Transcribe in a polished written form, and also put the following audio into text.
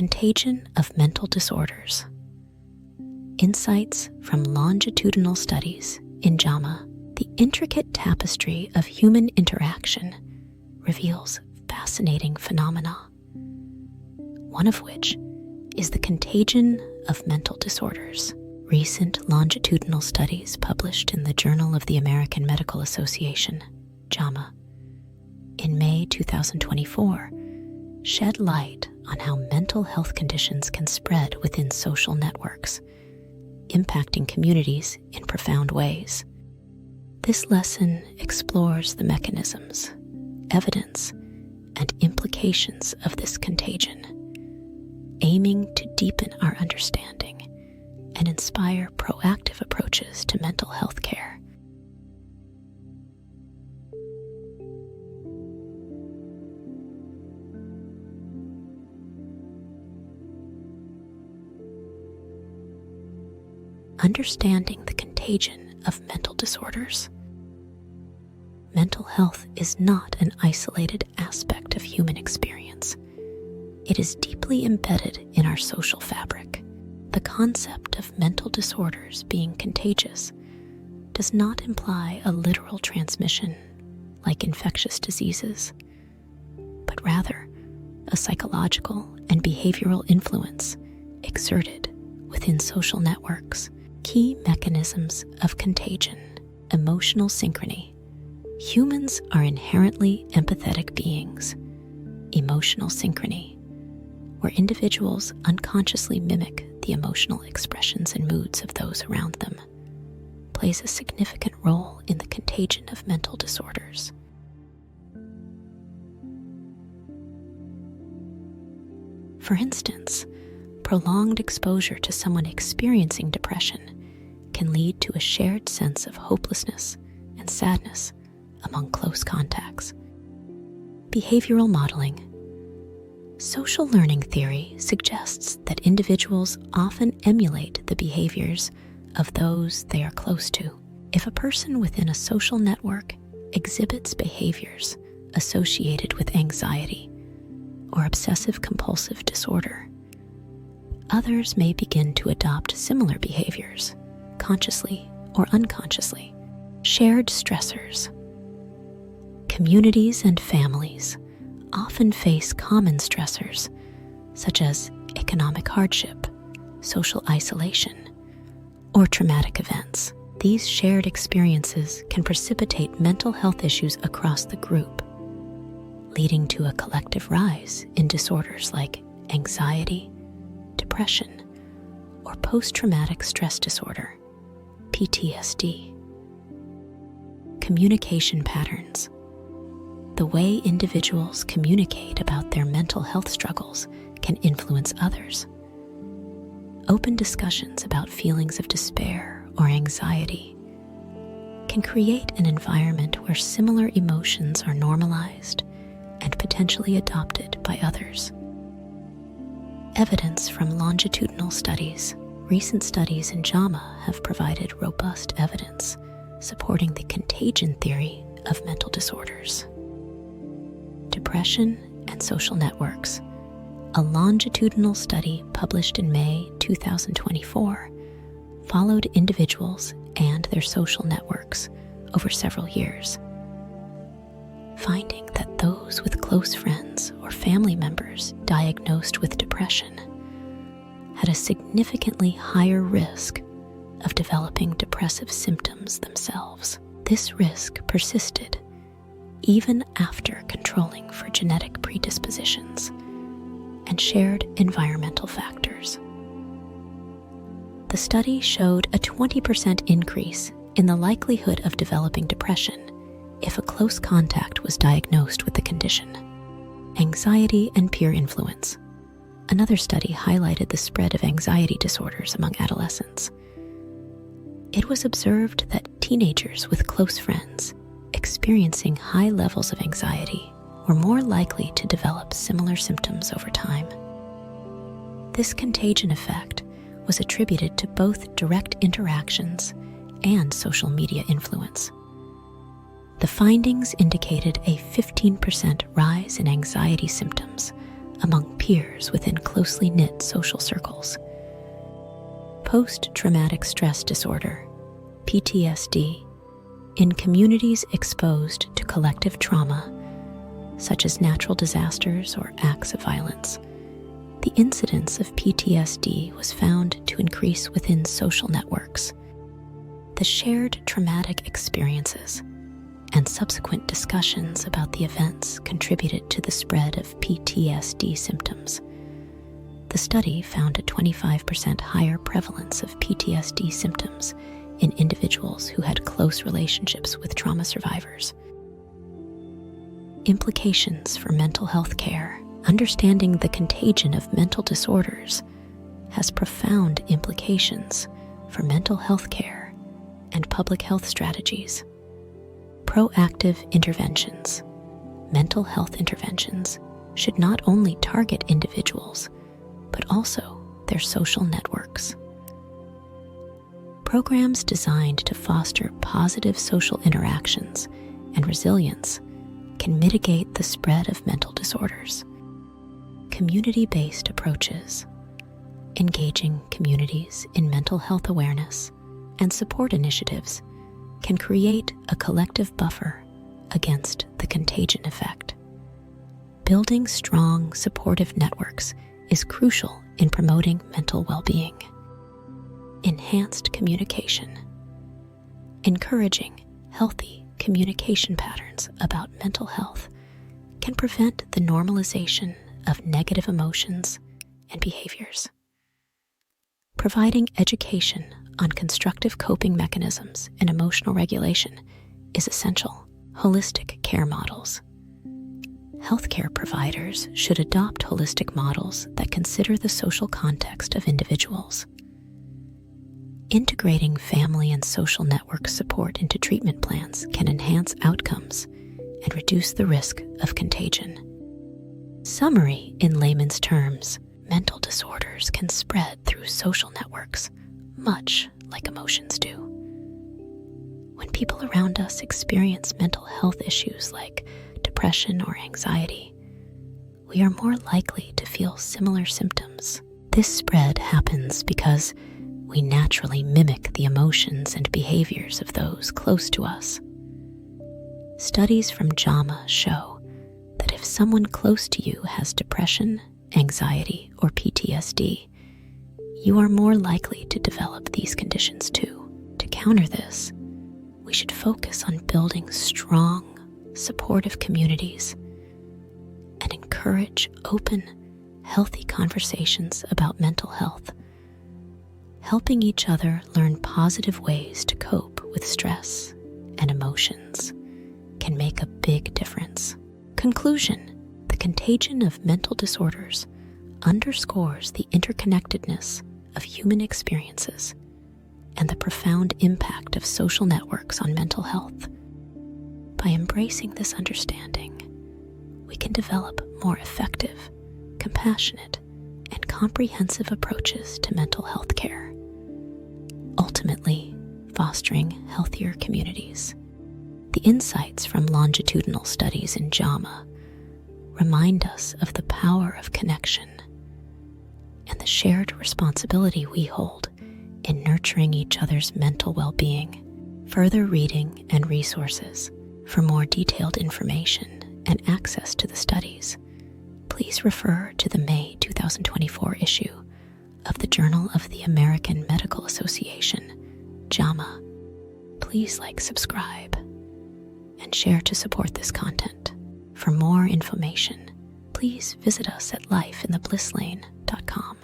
Contagion of mental disorders. Insights from longitudinal studies in JAMA, the intricate tapestry of human interaction, reveals fascinating phenomena, one of which is the contagion of mental disorders. Recent longitudinal studies published in the Journal of the American Medical Association, JAMA, in May 2024, shed light on how mental health conditions can spread within social networks, impacting communities in profound ways. This lesson explores the mechanisms, evidence, and implications of this contagion, aiming to deepen our understanding and inspire proactive approaches to mental health care. Understanding the contagion of mental disorders. Mental health is not an isolated aspect of human experience. It is deeply embedded in our social fabric. The concept of mental disorders being contagious does not imply a literal transmission like infectious diseases, but rather a psychological and behavioral influence exerted within social networks. Key mechanisms of contagion. Emotional synchrony. Humans are inherently empathetic beings. Emotional synchrony, where individuals unconsciously mimic the emotional expressions and moods of those around them, plays a significant role in the contagion of mental disorders. For instance, prolonged exposure to someone experiencing depression can lead to a shared sense of hopelessness and sadness among close contacts. Behavioral modeling. Social learning theory suggests that individuals often emulate the behaviors of those they are close to. If a person within a social network exhibits behaviors associated with anxiety or obsessive-compulsive disorder, others may begin to adopt similar behaviors, consciously or unconsciously. Shared stressors. Communities and families often face common stressors, such as economic hardship, social isolation, or traumatic events. These shared experiences can precipitate mental health issues across the group, leading to a collective rise in disorders like anxiety, depression, or post-traumatic stress disorder, PTSD. Communication patterns. The way individuals communicate about their mental health struggles can influence others. Open discussions about feelings of despair or anxiety can create an environment where similar emotions are normalized and potentially adopted by others. Evidence from longitudinal studies. Recent studies in JAMA have provided robust evidence supporting the contagion theory of mental disorders. Depression and social networks. A longitudinal study published in May 2024 followed individuals and their social networks over several years, finding that those with close friends or family members diagnosed with depression had a significantly higher risk of developing depressive symptoms themselves. This risk persisted even after controlling for genetic predispositions and shared environmental factors. The study showed a 20% increase in the likelihood of developing depression if a close contact was diagnosed with the condition. Anxiety and peer influence. Another study highlighted the spread of anxiety disorders among adolescents. It was observed that teenagers with close friends experiencing high levels of anxiety were more likely to develop similar symptoms over time. This contagion effect was attributed to both direct interactions and social media influence. The findings indicated a 15% rise in anxiety symptoms among peers within closely knit social circles. Post-traumatic stress disorder, PTSD, in communities exposed to collective trauma, such as natural disasters or acts of violence, the incidence of PTSD was found to increase within social networks. The shared traumatic experiences and subsequent discussions about the events contributed to the spread of PTSD symptoms. The study found a 25% higher prevalence of PTSD symptoms in individuals who had close relationships with trauma survivors. Implications for mental health care. Understanding the contagion of mental disorders has profound implications for mental health care and public health strategies. Proactive interventions. Mental health interventions should not only target individuals, but also their social networks. Programs designed to foster positive social interactions and resilience can mitigate the spread of mental disorders. Community-based approaches. Engaging communities in mental health awareness and support initiatives can create a collective buffer against the contagion effect. Building strong, supportive networks is crucial in promoting mental well-being. Enhanced communication. Encouraging healthy communication patterns about mental health can prevent the normalization of negative emotions and behaviors. Providing education on constructive coping mechanisms and emotional regulation is essential. Holistic care models. Healthcare providers should adopt holistic models that consider the social context of individuals. Integrating family and social network support into treatment plans can enhance outcomes and reduce the risk of contagion. Summary in layman's terms: mental disorders can spread through social networks, much like emotions do. When people around us experience mental health issues like depression or anxiety, we are more likely to feel similar symptoms. This spread happens because we naturally mimic the emotions and behaviors of those close to us. Studies from JAMA show that if someone close to you has depression, anxiety, or PTSD, you are more likely to develop these conditions too. To counter this, we should focus on building strong, supportive communities and encourage open, healthy conversations about mental health. Helping each other learn positive ways to cope with stress and emotions can make a big difference. Conclusion: the contagion of mental disorders underscores the interconnectedness of human experiences and the profound impact of social networks on mental health. By embracing this understanding, we can develop more effective, compassionate, and comprehensive approaches to mental health care, ultimately fostering healthier communities. The insights from longitudinal studies in JAMA remind us of the power of connection and the shared responsibility we hold in nurturing each other's mental well-being. Further reading and resources. For more detailed information and access to the studies, please refer to the May 2024 issue of the Journal of the American Medical Association, JAMA. Please like, subscribe, and share to support this content. For more information, please visit us at lifeintheblisslane.com.